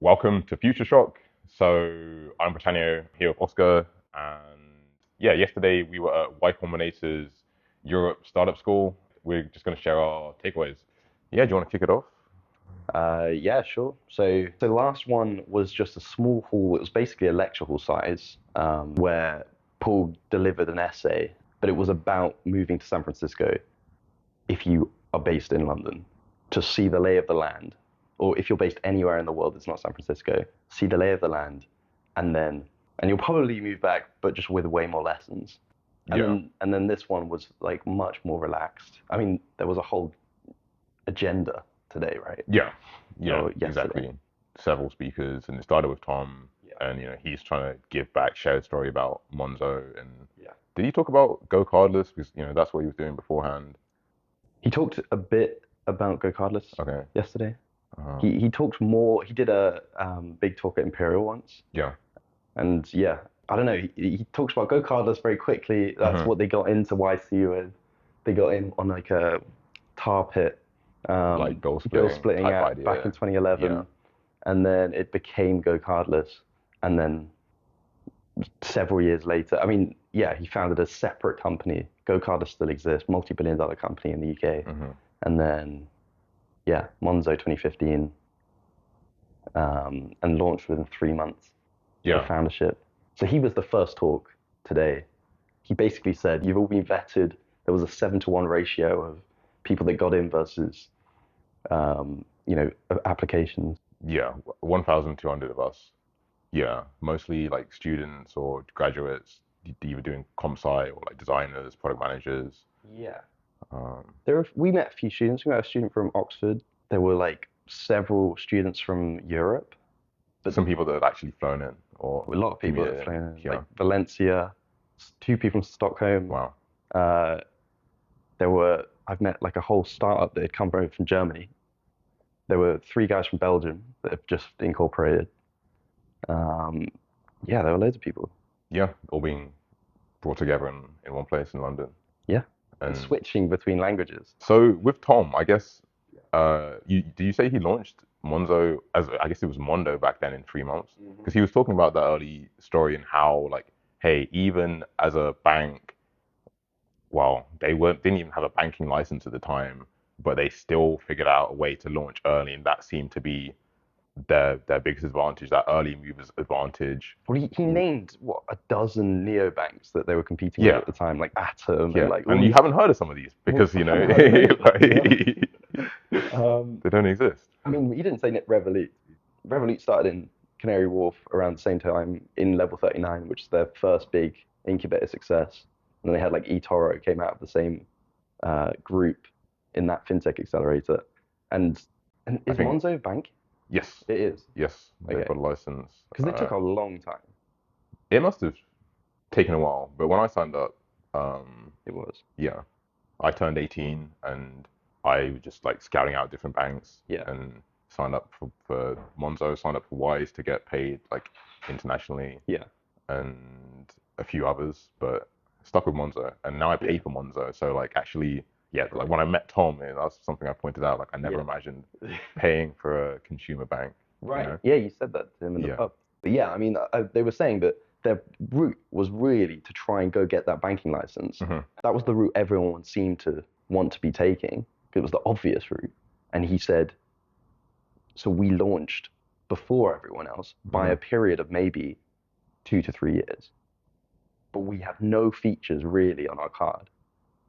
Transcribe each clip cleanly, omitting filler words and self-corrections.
Welcome to Futureshock. So I'm Britannio here with Oscar, and yeah, yesterday we were at Y Combinator's Europe Startup School. We're just going to share our takeaways. Yeah, do you want to kick it off? Yeah, sure. So the last one was just a small hall. It was basically a lecture hall size, where Paul delivered an essay, but it was about moving to San Francisco if you are based in London to see the lay of the land, or if you're based anywhere in the world that's not San Francisco, see the lay of the land, and then and you'll probably move back, but just with way more lessons. And Yeah, then this one was like much more relaxed. I mean, there was a whole agenda today, right? yeah, yeah, Or yesterday. exactly. Several speakers, and it started with Tom, Yeah. and he's trying to give back, share a story about Monzo, and Yeah. did he talk about go cardless? Because that's what he was doing beforehand. He talked a bit about Go Cardless Okay. yesterday. Uh, He talked more. He did a big talk at Imperial once, yeah. and yeah, I don't know. He talks about Go Cardless very quickly. That's Hmm. what they got into YC with. They got in on like a tar pit, Like goal bill splitting splitting type at back in idea. Yeah. 2011, and then it became Go Cardless, and then several years later, I mean, yeah, he founded a separate company. Go Cardless still exists, multi-billion-dollar company in the UK, Hmm. and then yeah, Monzo 2015, and launched within 3 months of Yeah. foundership. So he was the first talk today. He basically said, "You've all been vetted." There was a 7-to-1 ratio of people that got in versus, applications. Yeah. 1,200 of us. Yeah. Mostly like students or graduates, either doing comp sci or like designers, product managers. Yeah. Um, We met a few students. We met a student from Oxford. There were like several students from Europe, but some people that have actually flown in or a lot of people that have commuted in. flown in, like Yeah. Valencia, two people from Stockholm. Wow. Uh, I've met like a whole startup that had come over from Germany. There were three guys from Belgium that have just incorporated. Um, yeah, there were loads of people. Yeah. All being brought together in one place in London. Yeah, and And switching between languages. so with Tom, I guess, do you say he launched Monzo as I guess it was Mondo back then in 3 months? Hmm. Because he was talking about that early story and how like, hey, even as a bank, well, they weren't didn't even have a banking license at the time, but they still figured out a way to launch early, and that seemed to be their biggest advantage, that early movers advantage. Well, he named what a dozen neobanks that they were competing with Yeah, at the time, like Atom and yeah, like all and you these. haven't heard of some of these Well, because I haven't heard of any of them, to be honest. like, they don't exist. I mean, he didn't say Revolut. Revolut started in Canary Wharf around the same time in Level 39, which is their first big incubator success. And then they had like eToro came out of the same group in that fintech accelerator. And and I is think Monzo a bank? yes, It is. yes, they've Okay. got a license. Because it took a long time. It must have taken a while, but when I signed up, It was. yeah, I turned 18 and I was just like scouting out different banks Yeah. and signed up for Monzo, signed up for Wise to get paid like internationally Yeah. and a few others, but stuck with Monzo. And now I pay Yeah. for Monzo. So like actually, yeah, like Right. when I met Tom, that's something I pointed out. Like I never Yeah. imagined paying for a consumer bank, you Right. know? Yeah, you said that to him in the Yeah. pub. But yeah, I mean, they were saying that their route was really to try and go get that banking license. Hmm. That was the route everyone seemed to want to be taking. It was the obvious route. And he said, so we launched before everyone else by Hmm. a period of maybe 2 to 3 years. But we had no features really on our card.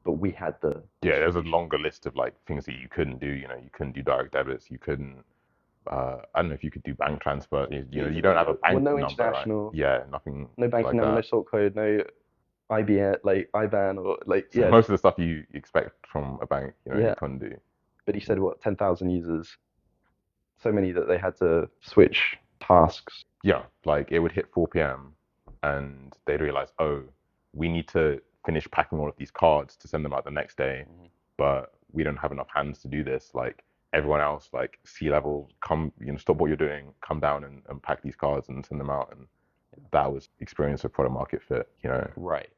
But we had the Yeah, there's a distribution. longer list of like things that you couldn't do. You couldn't do direct debits. You couldn't. I don't know if you could do bank transfer. You don't have a Well, bank no number, right? international, Yeah, nothing no banking like number, no that. sort code, no IBN, like IBAN, or like, So yeah, most just, of the stuff you expect from a bank, you yeah. couldn't do. But he said, what, 10,000 users, so many that they had to switch tasks. Yeah, like it would hit 4 p.m. and they'd realize, oh, we need to finish packing all of these cards to send them out the next day, Mhm. but we don't have enough hands to do this. Like everyone else, like sea level, come, stop what you're doing, come down and pack these cards and send them out. And that was experience of product market fit. Right.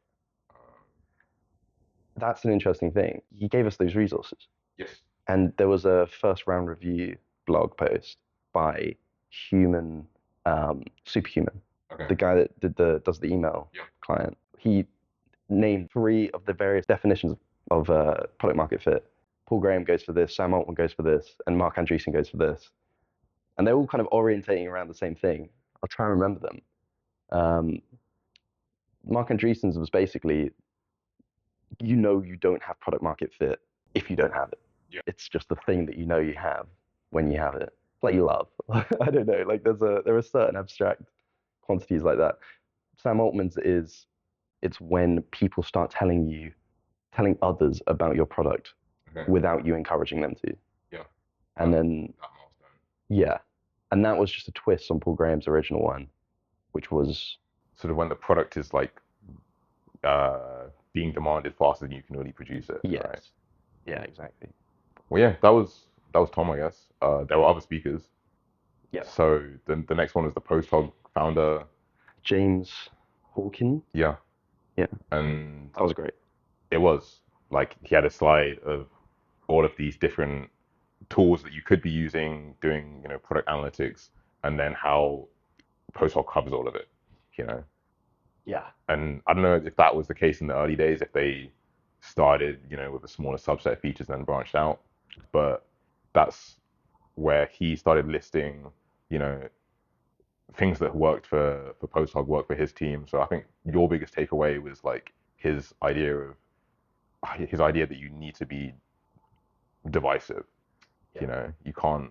That's an interesting thing. He gave us those resources. Yes. And there was a first round review blog post by human, superhuman, Okay. the guy that does the email Yeah. client. He named 3 of the various definitions of product market fit. Paul Graham goes for this, Sam Altman goes for this, and Mark Andreessen goes for this. And they're all kind of orientating around the same thing. I'll try and remember them. Mark Andreessen's was basically, you don't have product market fit if you don't have it. Yeah. It's just the thing that you have when you have it. Like love. I don't know. Like there are certain abstract quantities like that. Sam Altman's is, it's when people start telling others about your product without you encouraging them to. Yeah. And then That milestone. yeah. And that was just a twist on Paul Graham's original one, which was Sort of when the product is like being demanded faster than you can really produce it. yes. Right? Yeah, exactly. Well, yeah, that was Tom, I guess. There were other speakers. Yeah. So the next one was the PostHog founder. James Hawkins. Yeah. Yeah. And That was great. it was like he had a slide of all of these different tools that you could be using doing, product analytics, and then how PostHog covers all of it, you know. Yeah. And I don't know if that was the case in the early days, if they started, with a smaller subset of features and then branched out. But that's where he started listing, you know, things that worked for PostHog worked for his team. So I think your biggest takeaway was like his idea that you need to be divisive. Yeah. You can't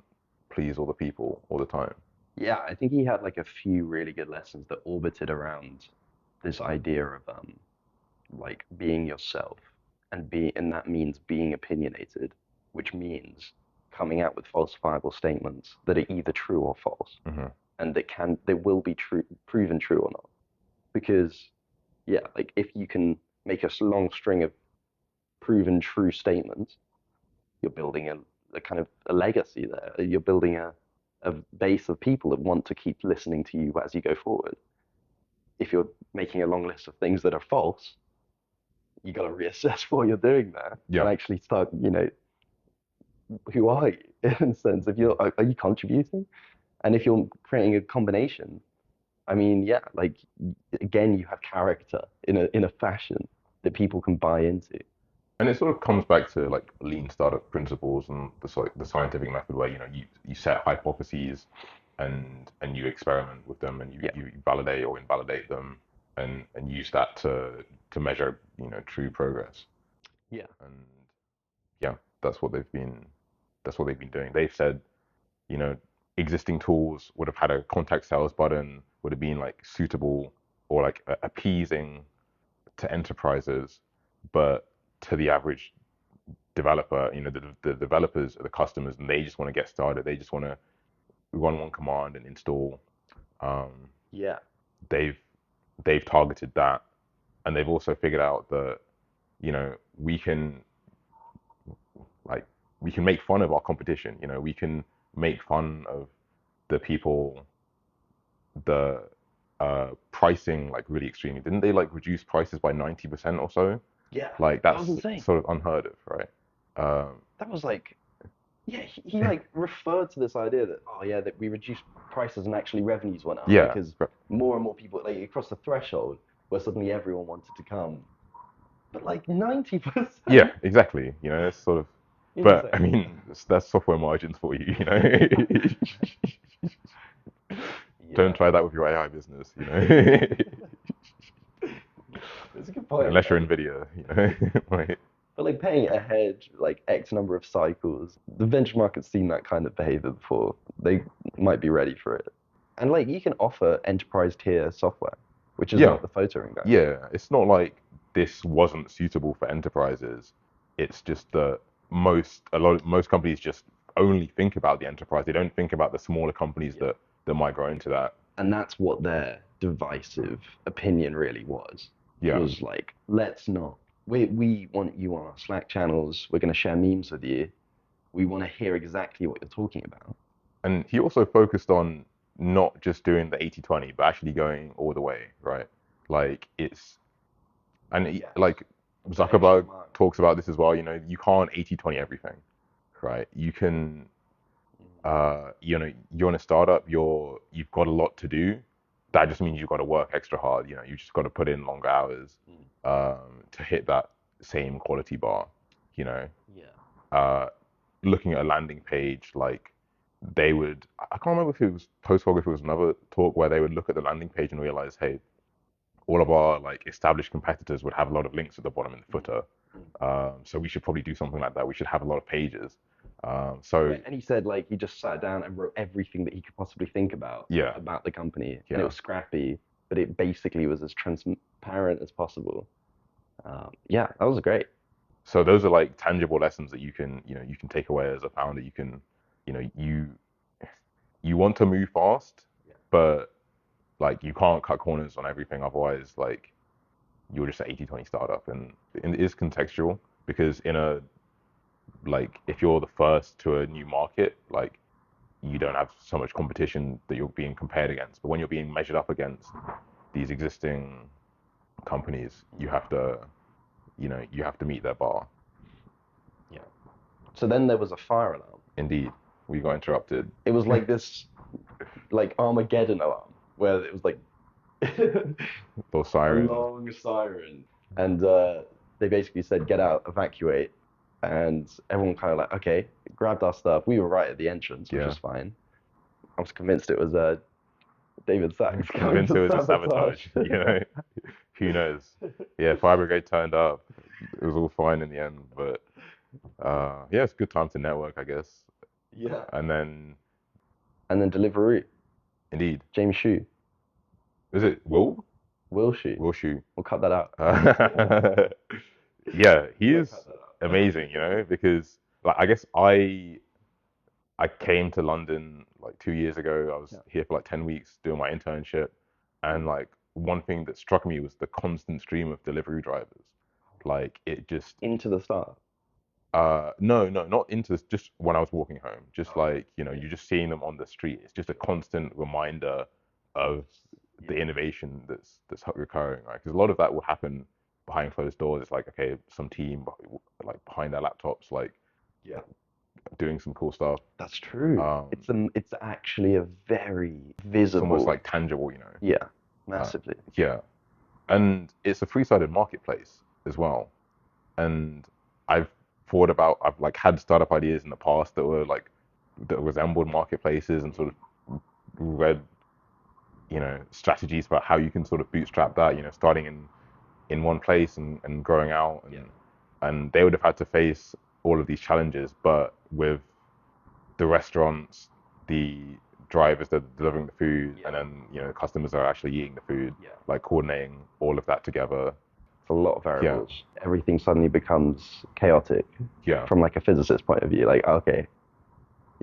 please all the people all the time. Yeah, I think he had like a few really good lessons that orbited around this idea of like being yourself and that means being opinionated, which means coming out with falsifiable statements that are either true or false, Mm-hmm. and they will be proven true or not. Because yeah, like if you can make a long string of proven true statements, you're building a kind of a legacy there. You're building a base of people that want to keep listening to you as you go forward. If you're making a long list of things that are false, you got to reassess what you're doing there Yeah. and actually start, who are you in a sense? If are you contributing? And if you're creating a combination, I mean, yeah, like again, you have character in a fashion that people can buy into. And it sort of comes back to like lean startup principles and the scientific method where you set hypotheses and you experiment with them and Yeah. you validate or invalidate them and use that to measure true progress. Yeah. And yeah, that's what they've been doing. They've said, you know, existing tools would have had a contact sales button, would have been like suitable or like appeasing to enterprises, but to the average developer, the developers are the customers, and they just want to get started. They just want to run one command and install. Um, Yeah. they've they've targeted that, and they've also figured out that we can like we can make fun of our competition. We can make fun of the people, the pricing like really extremely. Didn't they like reduce prices by 90% or so? Yeah. Like That was that's insane. sort of unheard of, right? That was like, yeah, he like referred to this idea that, oh yeah, that we reduced prices and actually revenues went up Yeah, because more and more people like across the threshold where suddenly everyone wanted to come. But like 90%. yeah, exactly. It's sort of, but I Insane. mean, that's software margins for you. Don't Yeah. try that with your AI business. It's a good point. Unless you're Nvidia. Like, But like paying ahead like X number of cycles, the venture market's seen that kind of behavior before. They might be ready for it. And like you can offer enterprise tier software, which is yeah, what the Photoroom guys. yeah. It's not like this wasn't suitable for enterprises. It's just that most companies just only think about the enterprise. They don't think about the smaller companies Yeah. that might grow into that. And that's what their divisive opinion really was. Yeah. Was like, let's not. We want you on our Slack channels. We're going to share memes with you. We want to hear exactly what you're talking about. And he also focused on not just doing the 80/20, but actually going all the way, right? Like like Zuckerberg talks about this as well. You can't 80/20 everything, right? You can you know, you're in a startup, you've got a lot to do. That just means you've got to work extra hard. You know, you just got to put in longer hours to hit that same quality bar. You know, Yeah. uh, looking at a landing page, like they would, I can't remember if it was PostHog, if it was another talk where they would look at the landing page and realize, hey, all of our like established competitors would have a lot of links at the bottom in the footer. So we should probably do something like that. We should have a lot of pages. Yeah, So and he said like he just sat down and wrote everything that he could possibly think yeah, about the company, and it yeah. was scrappy, but it basically was as transparent as possible. Yeah, that was great. So those are like tangible lessons that you can, you know, you can take away as a founder. You can, you know, you want to move fast, Yeah. but like you can't cut corners on everything. Otherwise, like you're just an 80/20 startup, and it is contextual because in a like if you're the first to a new market, like you don't have so much competition that you're being compared against. But when you're being measured up against these existing companies, you have to, you know, you have to meet their bar. Yeah. So then there was a fire alarm. Indeed, we got interrupted. It was like this, like Armageddon alarm, where it was like Those a sirens. long siren, and they basically said, "Get out, evacuate," and everyone kind of like, okay, grabbed our stuff. We were right at the entrance, which Yeah. was fine. I was convinced it was David Sachs coming Convinced to it was a sabotage. sabotage, you know? Who knows? Yeah, fire brigade turned up. It was all fine in the end, but yeah, it's a good time to network, I guess. Yeah. And then, And then Deliveroo, indeed, James Shu, is it Will? Will Shu. Will Shu. We'll cut that out. Uh, yeah, he We'll is cut that out. amazing, you know, because like I guess I came to London like 2 years ago. I was Yeah. here for like 10 weeks doing my internship. And like one thing that struck me was the constant stream of delivery drivers. Like it just, Into the start. no, no, not into this, just when I was walking home, just Okay. like, you know, Yeah. you're just seeing them on the street. It's just a constant reminder of the Yeah. innovation that's recurring, right? Because a lot of that will happen behind closed doors. It's like, okay, some team like behind their laptops, like Yeah. doing some cool stuff. That's true. Um, It's actually a very it's almost visible. like tangible, you know. Yeah, Uh, massively. yeah, and it's a three-sided marketplace as well. And I've I've like had startup ideas in the past that were like that resembled marketplaces and sort of read, you know, strategies about how you can sort of bootstrap that, you know, starting in one place and growing out Yeah. and they would have had to face all of these challenges, but with the restaurants, the drivers that are delivering the food, Yeah. and then you know customers are actually eating the food, Yeah. like coordinating all of that together. It's a lot of Yeah, variables. Everything suddenly becomes chaotic yeah, from like a physicist point of view. Like, okay,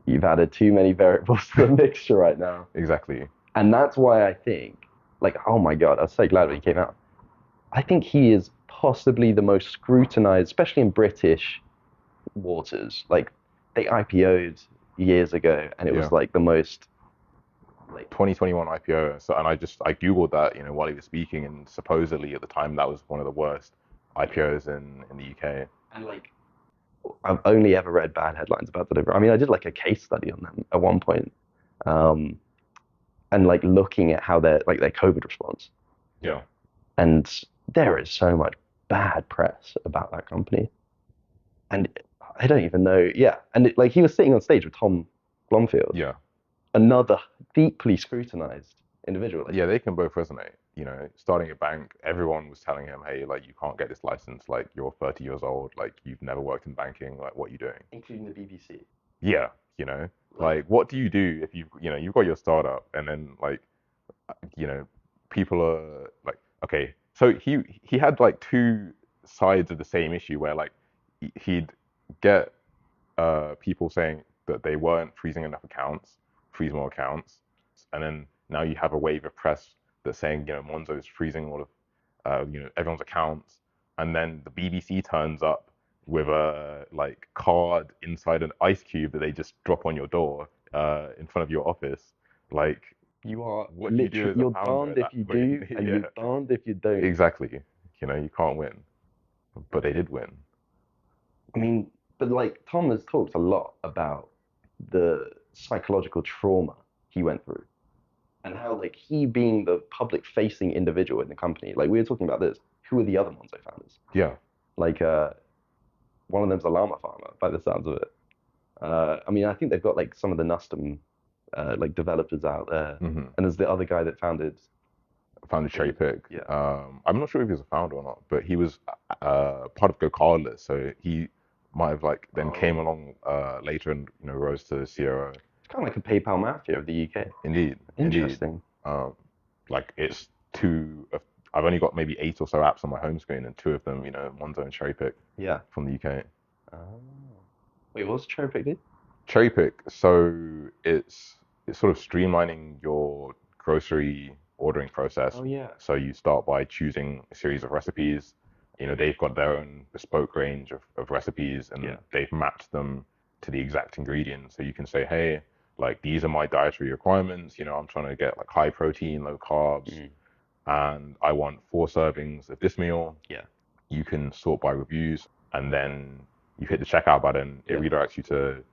you've added too many variables to the mixture right now. exactly. And that's why I think, like, oh my God, I was so glad when he came out. I think he is possibly the most scrutinized, especially in British waters. Like, they IPO'd years ago, and it Yeah, was like the most, like, 2021 IPO. So, and I googled that, you know, while he was speaking, and supposedly at the time that was one of the worst IPOs in the UK. and like, I've only ever read bad headlines about Deliveroo. I mean, I did like a case study on them at one point, um, and like looking at how their COVID response, Yeah, and there is so much bad press about that company, and I don't even know. Yeah, and like he was sitting on stage with Tom Blomfield, yeah, another deeply scrutinized individual. Like, yeah. They can both resonate. You know, starting a bank, everyone was telling him, hey, like you can't get this license. Like you're 30 years old. Like you've never worked in banking. Like what are you doing? including the BBC. Yeah, you know, Like, like what do you do if you know you've got your startup and then like you know people are like okay, so he had like two sides of the same issue where like he'd get people saying that they weren't freezing enough accounts, freeze more accounts, and then now you have a wave of press that's saying you know Monzo is freezing all of you know everyone's accounts, and then the BBC turns up with a like card inside an ice cube that they just drop on your door in front of your office. Like, you are what do you do literally, as a you're founder darned at if that you point? do, and Yeah, you're darned if you don't. exactly. You know, you can't win, but they did win. I mean, but like Tom has talked a lot about the psychological trauma he went through, and how like he being the public facing individual in the company, like we were talking about this, who are the other Monzo founders? Yeah. Like one of them's a llama farmer by the sounds of it. I mean, I think they've got like some of the Nustom like developers out there, Hmm. and there's the other guy that founded. Founded Cherry Pick. Yeah. I'm not sure if he was a founder or not, but he was part of Go, so he might have like then came Oh. along later and rose to COO. It's kind of like a PayPal mafia of the UK. Indeed, indeed. Interesting. Um, like it's I've only got maybe 8 or so apps on my home screen, and 2 of them, Monzo and Cherry Pick Yeah. from the UK. Oh. Wait, what's Cherry Pick do? Cherry Pick, so it's sort of streamlining your grocery ordering process. Oh yeah. So you start by choosing a series of recipes. They've got their own bespoke range of recipes, and Yeah. they've mapped them to the exact ingredients. So you can say, hey, like these are my dietary requirements. I'm trying to get like high protein, low carbs, Mm. and I want 4 servings of this meal. Yeah. You can sort by reviews, and then you hit the checkout button. It Yeah. redirects you to,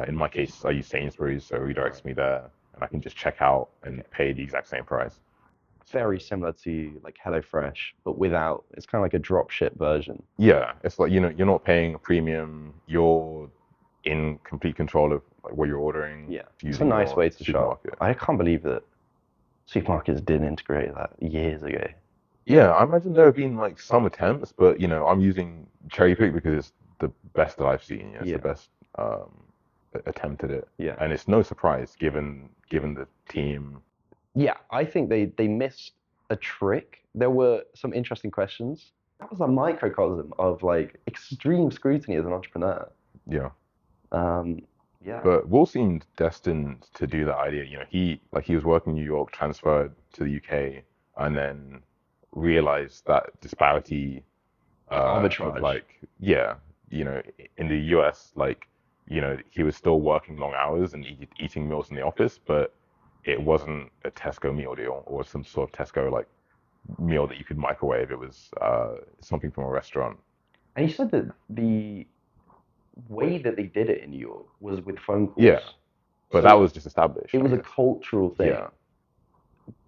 in my case, I use Sainsbury's, so it redirects me there, and I can just check out and pay the exact same price. Very similar to like HelloFresh, but without. It's kind of like a drop ship version. Yeah, it's like, you're not paying a premium. You're in complete control of like what you're ordering. Yeah. It's a Using nice your way to shop. supermarket. I can't believe that supermarkets didn't integrate that years ago. Yeah, I imagine there have been like some attempts, but I'm using Cherry Pick because it's the best that I've seen. It's Yeah. the best attempt at it, Yeah. and it's no surprise given the team. Yeah, I think they missed a trick. There were some interesting questions. That was a microcosm of like extreme scrutiny as an entrepreneur. Yeah, Yeah. but Will seemed destined to do that idea. He was working in New York, transferred to the UK, and then realized that disparity of Arbitrage. like, yeah, in the US, like, he was still working long hours and eating meals in the office, but it wasn't a Tesco meal deal or some sort of Tesco like meal that you could microwave. It was something from a restaurant. And he said that the way that they did it in New York was with phone calls. Yeah, but So that was just established. it was I a guess. cultural thing, Yeah.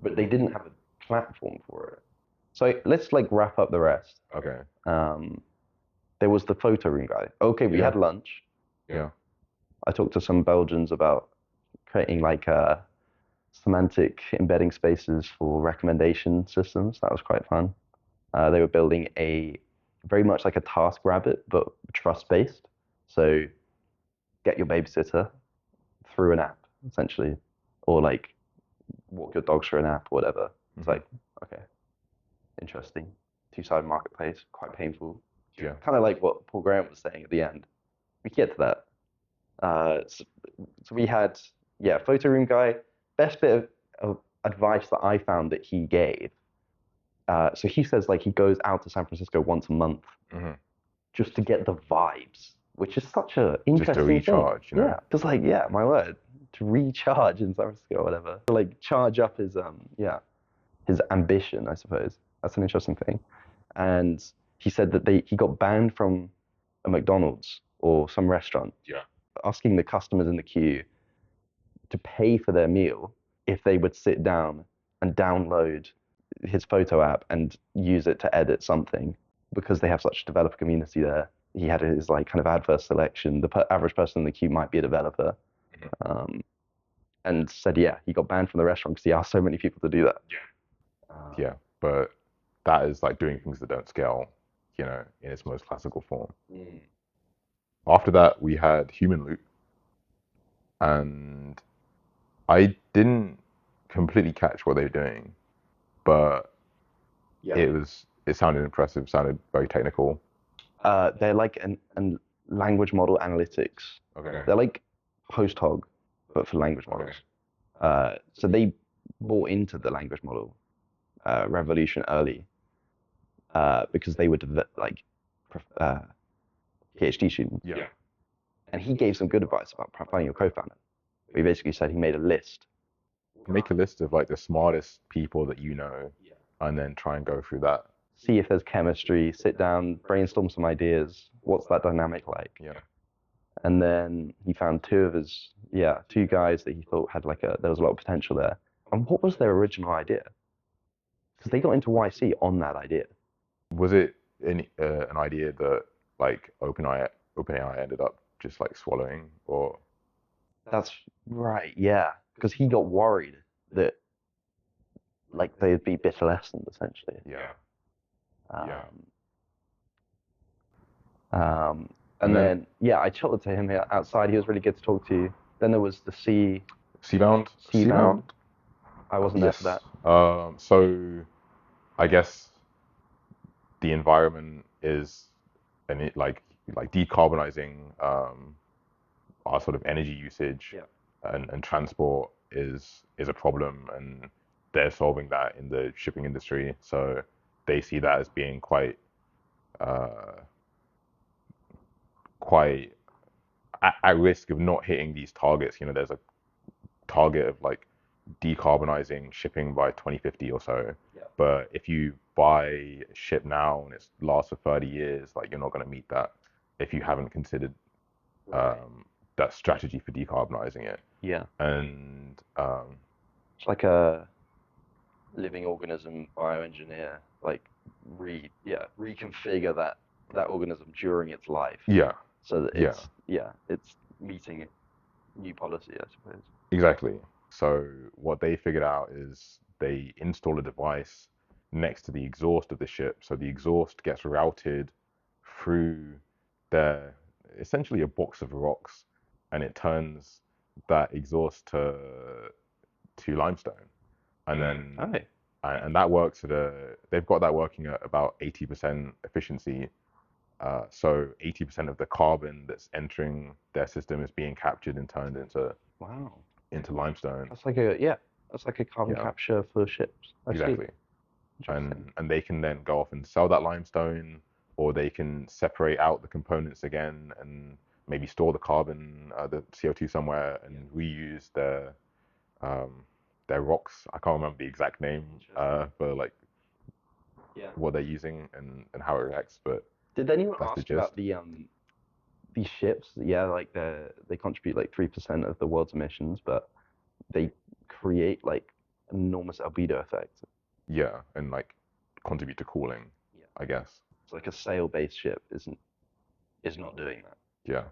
but they didn't have a platform for it. So let's like wrap up the rest. Okay. There was the Photoroom guy. Okay, we Yeah. had lunch. Yeah. I talked to some Belgians about creating like semantic embedding spaces for recommendation systems. That was quite fun. They were building a very much like a TaskRabbit, but trust-based. So get your babysitter through an app, essentially, or like walk your dogs through an app or whatever. It's like, okay, interesting. Two-sided marketplace, quite painful. Yeah. Kind of like what Paul Graham was saying at the end. We get to that. So we had, yeah, Photoroom guy. Best bit of advice that I found that he gave. So he says like he goes out to San Francisco once a month just to get the vibes, which is such a interesting Just to recharge, thing. Yeah, just like my word, to recharge in San Francisco or whatever. To like charge up his his ambition, I suppose. That's an interesting thing. And he said that he got banned from a McDonald's or some restaurant. Yeah. Asking the customers in the queue to pay for their meal if they would sit down and download his photo app and use it to edit something, because they have such a developer community there. He had his like kind of adverse selection. The average person in the queue might be a developer, and said he got banned from the restaurant because he asked so many people to do that. Yeah, but that is like doing things that don't scale, in its most classical form. After that, we had Humanloop, and I didn't completely catch what they were doing, but it sounded impressive, sounded very technical. They're like an language model analytics. Okay. They're like PostHog, but for language models. So they bought into the language model revolution early because they were like PhD students. Yeah. And he gave some good advice about finding your co-founder. He basically said he made a list. Make a list of like the smartest people that you know, and then try and go through that. See if there's chemistry, sit down, brainstorm some ideas. What's that dynamic like? Yeah. And then he found two guys that he thought had there was a lot of potential there. And what was their original idea? Because they got into YC on that idea. Was it an idea that like OpenAI ended up just like swallowing, or That's right, yeah. Because he got worried that they'd be bitterlessoned essentially. yeah, yeah, Um, and and then then I chatted to him here outside. He was really good to talk to. Then there was the Seabound, Seabound. I wasn't there for yes. that. So I guess the environment is and it like decarbonizing our sort of energy usage Yeah. and transport is a problem, and they're solving that in the shipping industry. So they see that as being uh, quite at risk of not hitting these targets. You know, there's a target of like decarbonizing shipping by 2050 or so. Yeah. But if you buy a ship now and it lasts for 30 years, like you're not going to meet that if you haven't considered Right. that strategy for decarbonizing it. Yeah. And It's like a living organism bioengineer, reconfigure that organism during its life yeah, so that yeah, it's meeting new policy, I suppose. exactly. So what they figured out is they install a device next to the exhaust of the ship. So the exhaust gets routed through their essentially a box of rocks, and it turns that exhaust to limestone. And then Oh, and that works at they've got that working at about 80% efficiency. So 80% of the carbon that's entering their system is being captured and turned wow. into limestone. That's like a carbon Yeah, capture for ships. I see. exactly. Interesting. And they can then go off and sell that limestone, or they can separate out the components again and maybe store the carbon, the CO2 somewhere, and reuse um, their rocks. I can't remember the exact name for like Yeah. what they're using and how it reacts, but Did anyone that's the ask gist. about these ships? Yeah, they contribute like 3% of the world's emissions, but they create like enormous albedo effects. Yeah, and like contribute to cooling, Yeah. I guess. It's like a sail-based ship is not doing that. Yeah,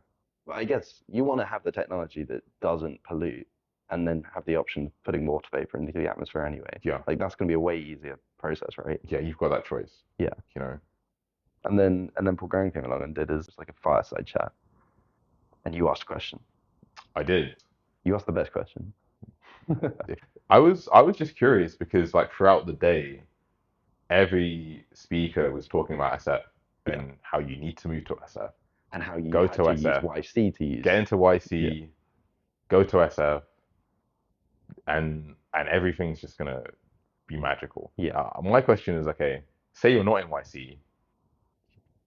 But I guess you want to have the technology that doesn't pollute and then have the option of putting water vapor into the atmosphere anyway. yeah, Like that's going to be a way easier process, right? yeah. You've got that choice, Yeah. you know. And then Paul Graham came along and did his like a fireside chat, and you asked a question. I did. You asked the best question. I was just curious because like throughout the day, every speaker was talking about SF Yeah. and how you need to move to SF, And how you go had to to use SF, YC to use. get into Yeah. YC, go to SF, and everything's just gonna be magical. Yeah. My question is, okay, say you're not in YC,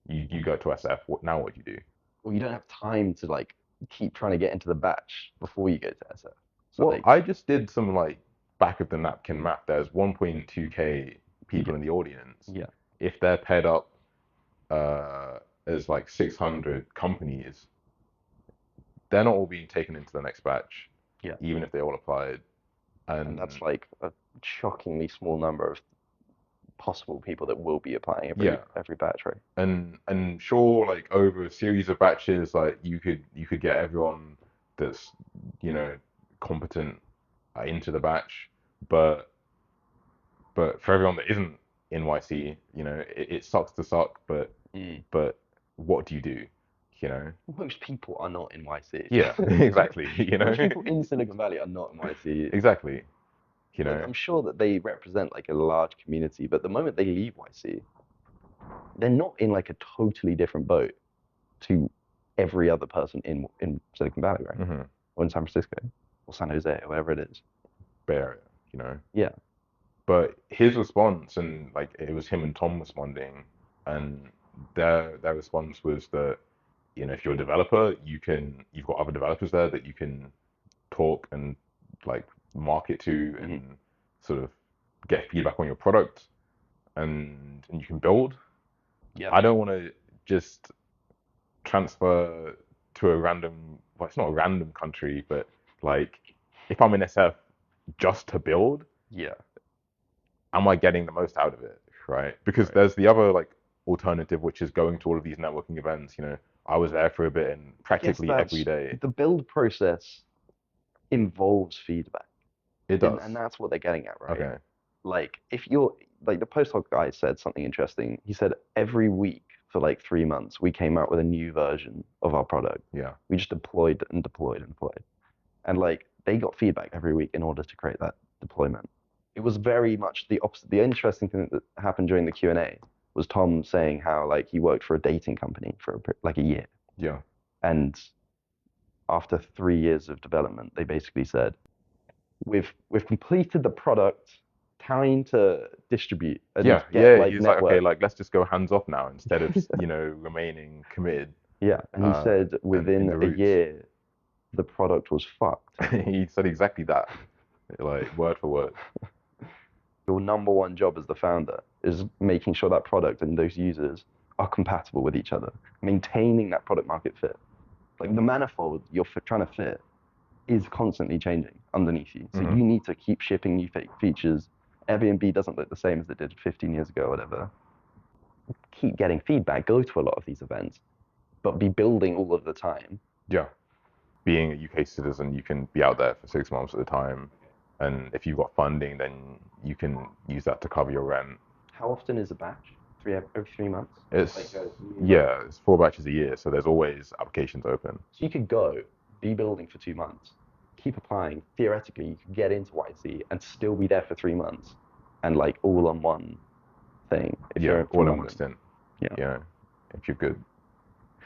you go to SF. Now what do you do? Well, you don't have time to like keep trying to get into the batch before you go to SF. So Well, like, I just did some like back of the napkin math. There's 1.2K people yeah, in the audience. yeah, If they're paired up uh, as like 600 companies, they're not all being taken into the next batch, yeah. even if they all applied. And that's And like a shockingly small number of possible people that will be applying yeah, every batch, right? and sure, like over a series of batches, like you could get everyone that's competent into the batch, but for everyone that isn't in YC, it sucks to suck, Mm. but what do you do? You know? Most people are not in YC. Yeah, exactly. Most people in Silicon Valley are not in YC. Exactly. Like I'm sure that they represent like a large community, but the moment they leave YC, they're not in like a totally different boat to every other person in Silicon Valley, right? hmm Or in San Francisco or San Jose or wherever it is. Bay Area, you know. Yeah. But his response, and like it was him and Tom responding, and their response was that, if you're a developer, you've got other developers there that you can talk and like market to Hmm. and sort of get feedback on your product, and you can build. Yeah. I don't want to just transfer to a random, well, it's not a random country, but like if I'm in SF just to build, Yeah. am I getting the most out of it, right? Because Right. there's the other like alternative, which is going to all of these networking events. I was there for a bit and I guess practically every that's day. the build process involves feedback, It and does. that's what they're getting at, right? Okay. Like if you're like the PostHog guy said something interesting. He said every week for like 3 months we came out with a new version of our product. Yeah. We just deployed and deployed and deployed, and like they got feedback every week in order to create that deployment. It was very much the opposite. The interesting thing that happened during the Q&A was Tom saying how like he worked for a dating company for like a year, Yeah. and after 3 years of development, they basically said, we've completed the product, time to distribute and Yeah. get Yeah. like He's like, okay, network. like let's just go hands off now instead of, remaining committed Yeah, and he said and in within the a roots. year the product was fucked. He said exactly that, like word for word. Your number one job as the founder is making sure that product and those users are compatible with each other, maintaining that product market fit. Like the manifold you're trying to fit is constantly changing underneath you. So Hmm. you need to keep shipping new features. Airbnb doesn't look the same as it did 15 years ago or whatever. Keep getting feedback, go to a lot of these events, but be building all of the time. Yeah. Being a UK citizen, you can be out there for 6 months at a time. And if you've got funding, then you can use that to cover your rent. How often is a batch? Every 3 months? Like It's, a year? yeah, it's 4 batches a year. So there's always applications open. So you could go, be building for 2 months, keep applying. Theoretically, you could get into YC and still be there for 3 months and like all on one thing if Yeah, you're from all in one London. stint, Yeah. you know, if you're good.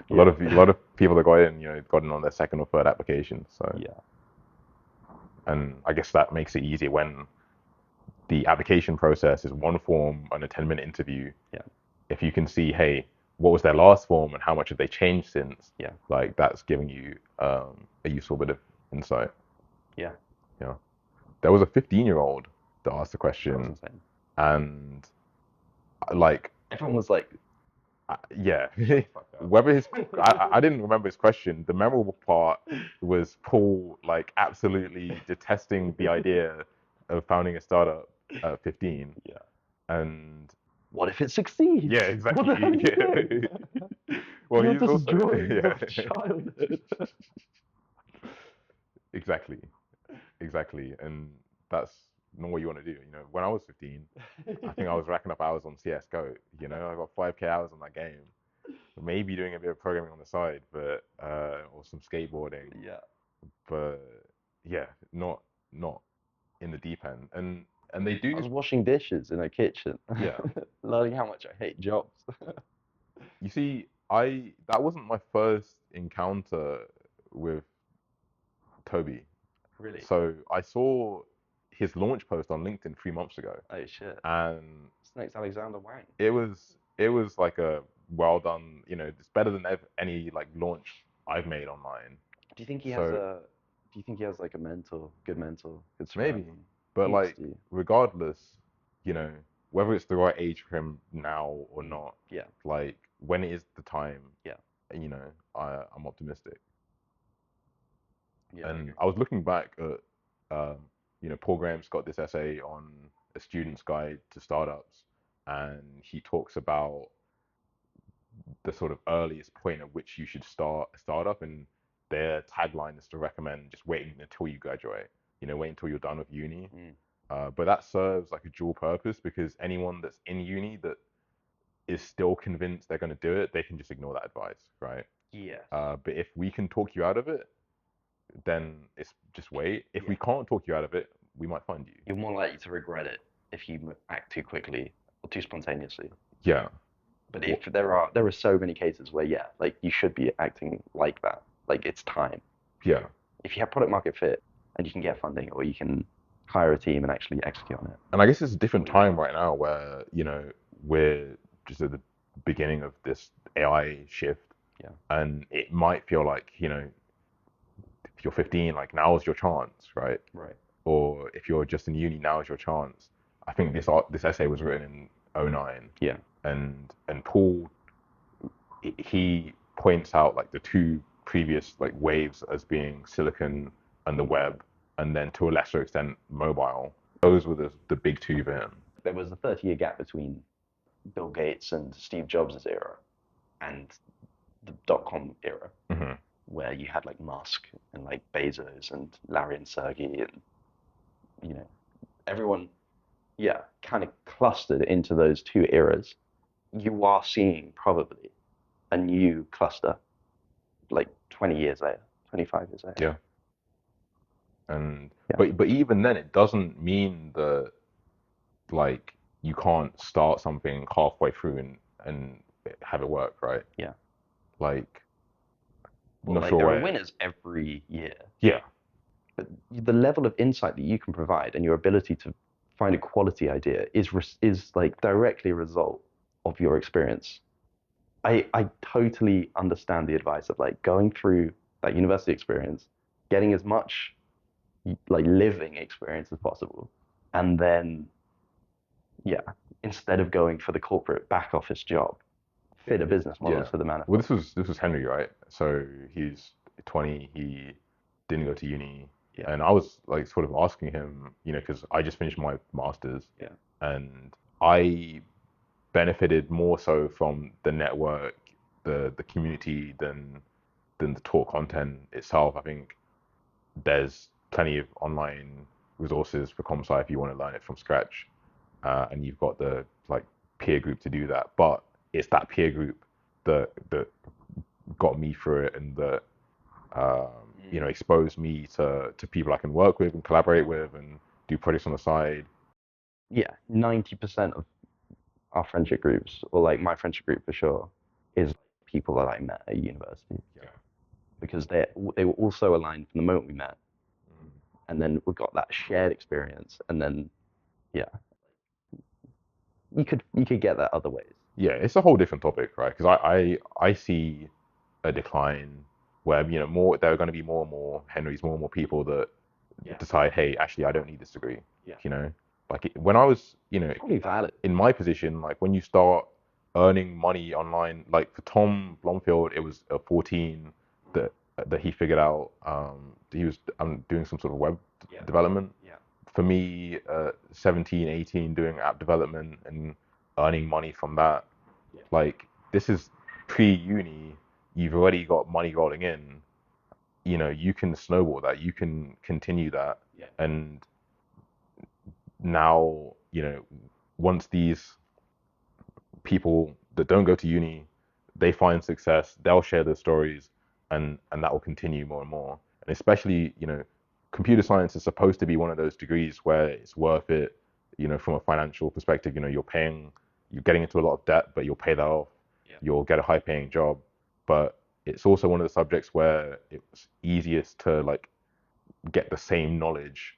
Yeah. A lot of people that got in, got in on their second or third application. So, Yeah. and I guess that makes it easier when the application process is one form and a 10-minute interview. Yeah. If you can see, hey, what was their last form and how much have they changed since? Yeah. Like that's giving you a useful bit of insight. Yeah. Yeah. There was a 15-year-old that asked the That was question, insane. and like, Everyone was like, yeah, fuck up. whether I didn't remember his question. The memorable part was Paul like absolutely detesting the idea of founding a startup at 15, Yeah. and What if it succeeds? yeah, What the hell are exactly. you doing? Well, You have he's this also drawing yeah, of childhood. exactly, exactly, and that's not what you want to do. When I was 15, I think I was racking up hours on CS:GO. I got 5K hours on that game. Maybe doing a bit of programming on the side, but or some skateboarding, Yeah. but yeah, not in the deep end. And they I do, was washing dishes in a kitchen, yeah. learning how much I hate jobs. You see, I that wasn't my first encounter with Toby. Really? So I saw his launch post on LinkedIn 3 months ago, Oh shit. and It's next Alexander Wang. it was like a well done. It's better than any like launch I've made online. Do you think he has So a do you think he has like a mentor, good maybe, surrounding? but He must like do. regardless, you know, whether it's the right age for him now or Mm. not, Yeah. like when it is the time, Yeah. I'm optimistic. Yeah, I And agree. I was looking back at, Paul Graham's got this essay on a student's guide to startups, and he talks about the sort of earliest point at which you should start a startup, and their tagline is to recommend just waiting until you graduate. Wait until you're done with uni. Mm. But that serves like a dual purpose because anyone that's in uni that is still convinced they're going to do it, they can just ignore that advice, right? Yes. But if we can talk you out of it, then it's just wait. If we Yeah. can't talk you out of it, we might find you. You're more likely to regret it if you act too quickly or too spontaneously. Yeah, But if there are so many cases where like you should be acting like that. Like it's time. yeah, If you have product market fit and you can get funding or you can hire a team and actually execute on it. and I guess it's a different time right now where we're just at the beginning of this AI shift, Yeah. and it might feel like if you're 15, like now's your chance, right? Right. Or if you're just in uni, now's your chance. I think this essay was written in '09, Yeah. and Paul he points out like the two previous like waves as being silicon and the web, and then to a lesser extent mobile. Those were the big two then. There was a 30-year gap between Bill Gates and Steve Jobs' era and the dot-com era, Mm-hmm. where you had like Musk and like Bezos and Larry and Sergey and everyone, yeah, kind of clustered into those two eras. You are seeing probably a new cluster like 20 years later, 25 years later. Yeah. And Yeah. but even then, it doesn't mean that like you can't start something halfway through and have it work, right? Yeah. Like, Well, not like sure there are where. winners every year, Yeah, but the level of insight that you can provide and your ability to find a quality idea is like directly a result of your experience. I totally understand the advice of like going through that university experience, getting as much like living experience as possible, and then yeah, instead of going for the corporate back office job, fit a business model yeah. to the Well, manifest. this was Henry, right? So he's 20. He didn't go to uni, Yeah. and I was like sort of asking him, because I just finished my masters, Yeah. and I benefited more so from the network, the community than the taught content itself. I think there's plenty of online resources for ComSci if you want to learn it from scratch, and you've got the like peer group to do that. But it's that peer group that got me through it, and that exposed me to people I can work with and collaborate with and do projects on the side. Yeah, 90% of our friendship groups, or like my friendship group for sure, is people that I met at university Yeah. because they were also aligned from the moment we met, Mm. and then we got that shared experience, and then yeah, you could get that other ways. Yeah, it's a whole different topic, right? Because I see a decline where more there are going to be more and more Henrys, more and more people that decide, hey, actually, I don't need this degree. Yeah. Like when I was, Probably valid. in my position, like when you start earning money online, like for Tom Blomfield, it was a 14 that he figured out. He was doing some sort of web development. Yeah. For me, 17, 18, doing app development and earning money from that. Yeah. Like this is pre-uni. You've already got money rolling in. You can snowball that. You can continue that. Yeah. And now, once these people that don't go to uni, they find success, they'll share their stories, and that will continue more and more. And especially, computer science is supposed to be one of those degrees where it's worth it, from a financial perspective. You're getting into a lot of debt, but you'll pay that off. Yeah. You'll get a high paying job. But it's also one of the subjects where it's easiest to like get the same knowledge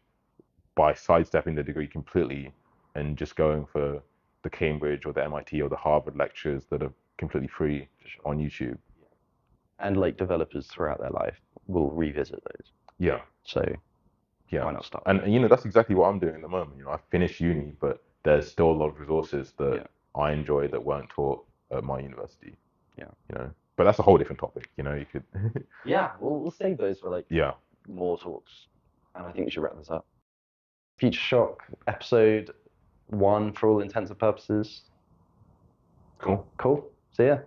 by sidestepping the degree completely and just going for the Cambridge or the MIT or the Harvard lectures that are completely free on YouTube. And like developers throughout their life will revisit those. Yeah. So Yeah. why not start? And that's exactly what I'm doing at the moment. I finished uni, but there's still a lot of resources that I enjoy that weren't taught at my university. Yeah. But that's a whole different topic. You could. Yeah, we'll save those for like Yeah. more talks. And I think we should wrap this up. Futureshock episode 1 for all intents and purposes. Cool. Cool. See ya.